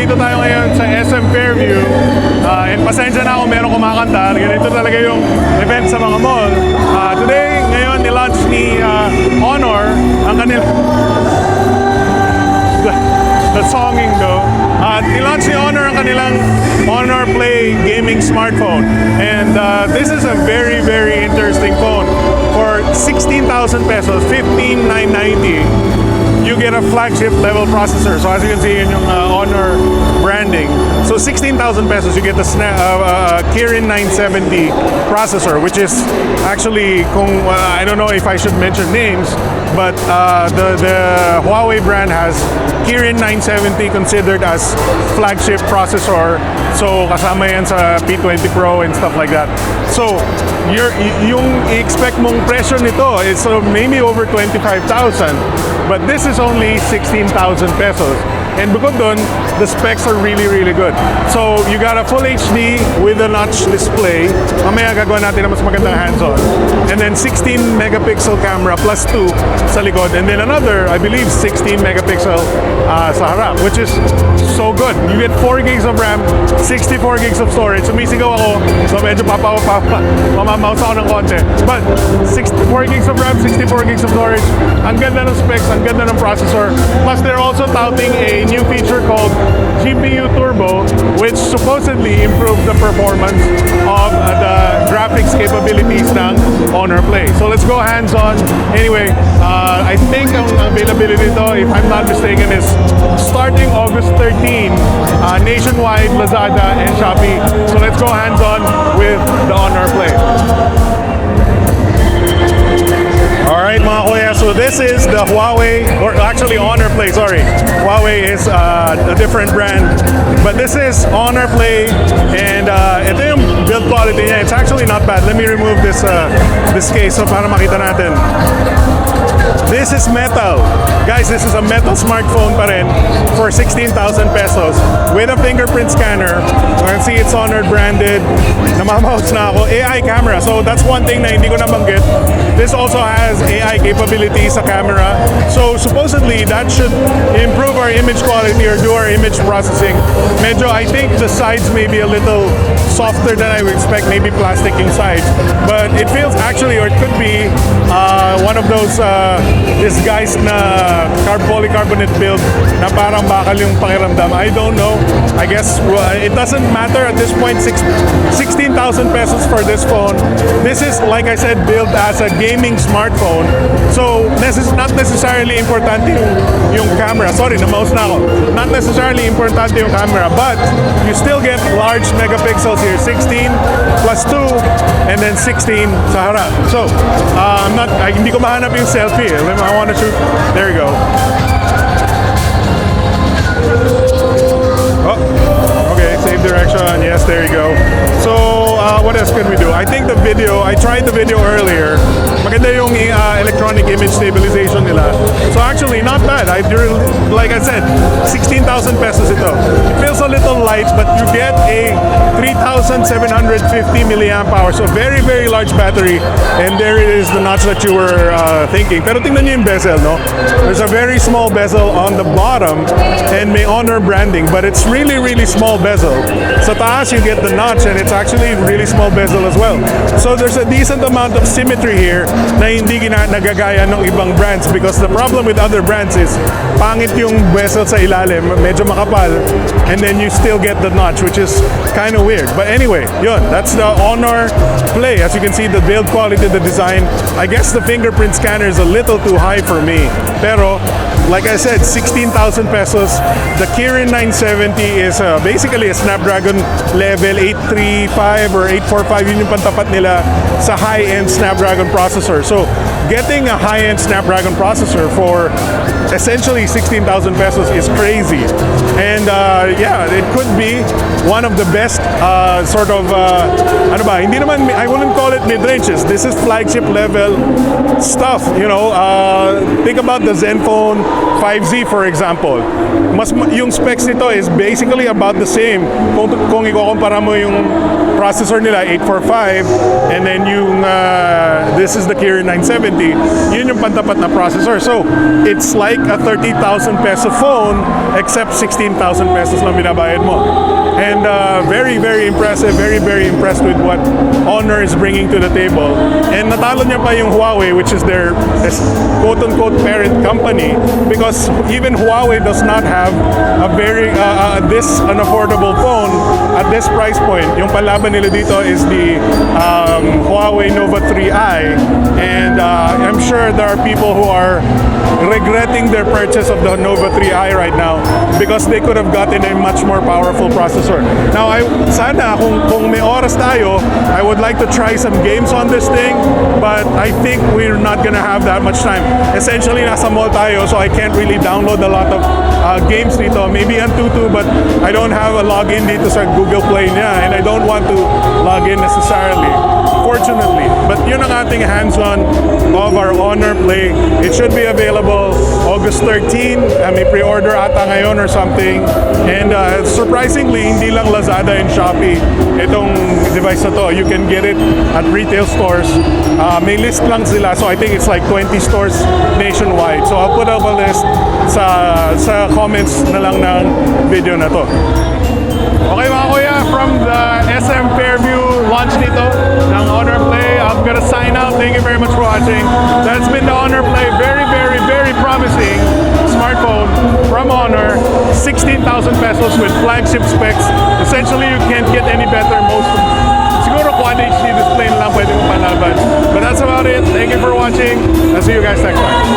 nandito tayo ngayon sa SM Fairview. And pasensya na kung meron kumakanta. Ganito talaga yung event sa mga mall. Today, ngayon, nilaunch ni Honor ang kanila... The songing though. Nilaunch ni Honor ang kanilang Honor Play gaming smartphone. And this is a very, very interesting phone. For 16,000 pesos, 15,990. You get a flagship level processor. So as you can see in yung Honor branding. So 16,000 pesos, you get the Kirin 970 processor, which is actually, I don't know if I should mention names, but the Huawei brand has Kirin 970 considered as flagship processor. So kasama yan sa P20 Pro and stuff like that. So yung i-expect mong presyo nito is maybe over 25,000. But this is only 16,000 pesos. And bukod dun, the specs are really, really good. So you got a full HD with a notch display. Mamaya gagawin natin na mas magandang hands-on. And then 16 megapixel camera plus 2 sa likod. And then another, I believe, 16 megapixel sa harap, which is so good. You get 4 gigs of RAM, 64 gigs of storage. Sumisigaw ako, so medyo mamamouse ako ng konti. But 4 gigs of RAM, 64 gigs of storage. Ang ganda ng specs, ang ganda ng processor. Plus they're also touting a new feature called GPU Turbo, which supposedly improved the performance of the graphics capabilities ng Honor Play. So let's go hands-on. Anyway, I think ang availability nito, if I'm not mistaken, is starting August 13, nationwide, Lazada and Shopee. So let's go hands-on with the Honor Play. Alright mga kuya, so this is the Huawei, or actually Honor Play, sorry. Huawei is a different brand. But this is Honor Play, and ito yung build quality niya. It's actually not bad. Let me remove this case so para makita natin. This is metal. Guys, this is a metal smartphone pa rin for 16,000 pesos with a fingerprint scanner. You can see it's Honor branded. Namamaus na ako. AI camera. So that's one thing na hindi ko nabanggit. This also has AI capability sa camera. So supposedly that should improve our image quality or do our image processing. Medyo, I think the sides may be a little softer than I would expect, maybe plastic yung sides. But it feels actually, or it could be one of those disguised na polycarbonate build na parang bakal yung pakiramdam. I don't know. I guess it doesn't matter at this point. 16,000 pesos for this phone. This is, like I said, built as a gaming smartphone. So, not necessarily importante yung camera. Sorry, na-mouse na ako. Not necessarily importante yung camera, but you still get large megapixels here. 16 plus 2 and then 16 sa harap. So, hindi ko mahanap yung selfie. I want to shoot. There you go. Oh, okay, save direction. Yes, there you go. So, what else can we do? I think I tried the video earlier. Maganda yung electronic image stabilization nila. So actually, not bad. Like I said, 16,000 pesos ito. It feels a little light, but you get a 3,750 milliamp hour. So very, very large battery. And there it is, the notch that you were thinking. Pero tingnan niyo yung bezel, no? There's a very small bezel on the bottom and may Honor branding, but it's really, really small bezel. Sa taas, you get the notch and it's actually really small bezel as well. So there's a decent amount of symmetry here na hindi nagagaya ng ibang brands, because the problem with other brands is pangit yung bezel sa ilalim, medyo makapal, and then you still get the notch, which is kind of weird. But anyway, yun, that's the Honor Play. As you can see, the build quality, the design, I guess the fingerprint scanner is a little too high for me. Pero like I said, 16,000 pesos. The Kirin 970 is basically a Snapdragon level 835 or 845. Yun yung pantapat nila sa high-end Snapdragon processor. So, getting a high-end Snapdragon processor for essentially 16,000 pesos is crazy. And yeah, it could be one of the best I wouldn't call it mid-ranges. This is flagship level stuff, you know. Think about the Zenfone 5Z, for example. Yung specs nito is basically about the same. Kung ikukumpara mo yung processor nila 845 and then yung this is the Kirin 970. quality, yun yung pantapat na processor. So, it's like a 30,000 peso phone except 16,000 pesos lang binabayad mo. And very, very impressive. Very, very impressed with what Honor is bringing to the table. And natalo niya pa yung Huawei, which is their quote-unquote parent company, because even Huawei does not have a very this unaffordable phone at this price point. Yung palaban nila dito is the Huawei Nova 3i, and I'm sure there are people who are regretting their purchase of the Nova 3i right now because they could have gotten a much more powerful processor. Now, sana kung may oras tayo, I would like to try some games on this thing, but I think we're not gonna have that much time. Essentially, nasa mall tayo, so I can't really download a lot of games dito. Maybe Antutu, but I don't have a login dito sa Google Play niya, and I don't want to log in necessarily, fortunately. But yun ang ating hands-on of our Honor Play. It should be available August 13. May pre-order ata ngayon or something. And surprisingly, hindi lang Lazada and Shopee itong device na to. You can get it at retail stores. May list lang sila, so I think it's like 20 stores nationwide. So I'll put up a list sa comments na lang ng video na to. Okay mga kuya, from the SM Fairview launch dito ng Honor Play, I'm gonna sign out. Thank you very much for watching. That's been the Honor Play. Very, very, very promising smartphone from Honor. 16,000 pesos with flagship specs. Essentially, you can't get any better. Siguro Quad HD display na lang pwede mong palaban. But that's about it. Thank you for watching. I'll see you guys next time.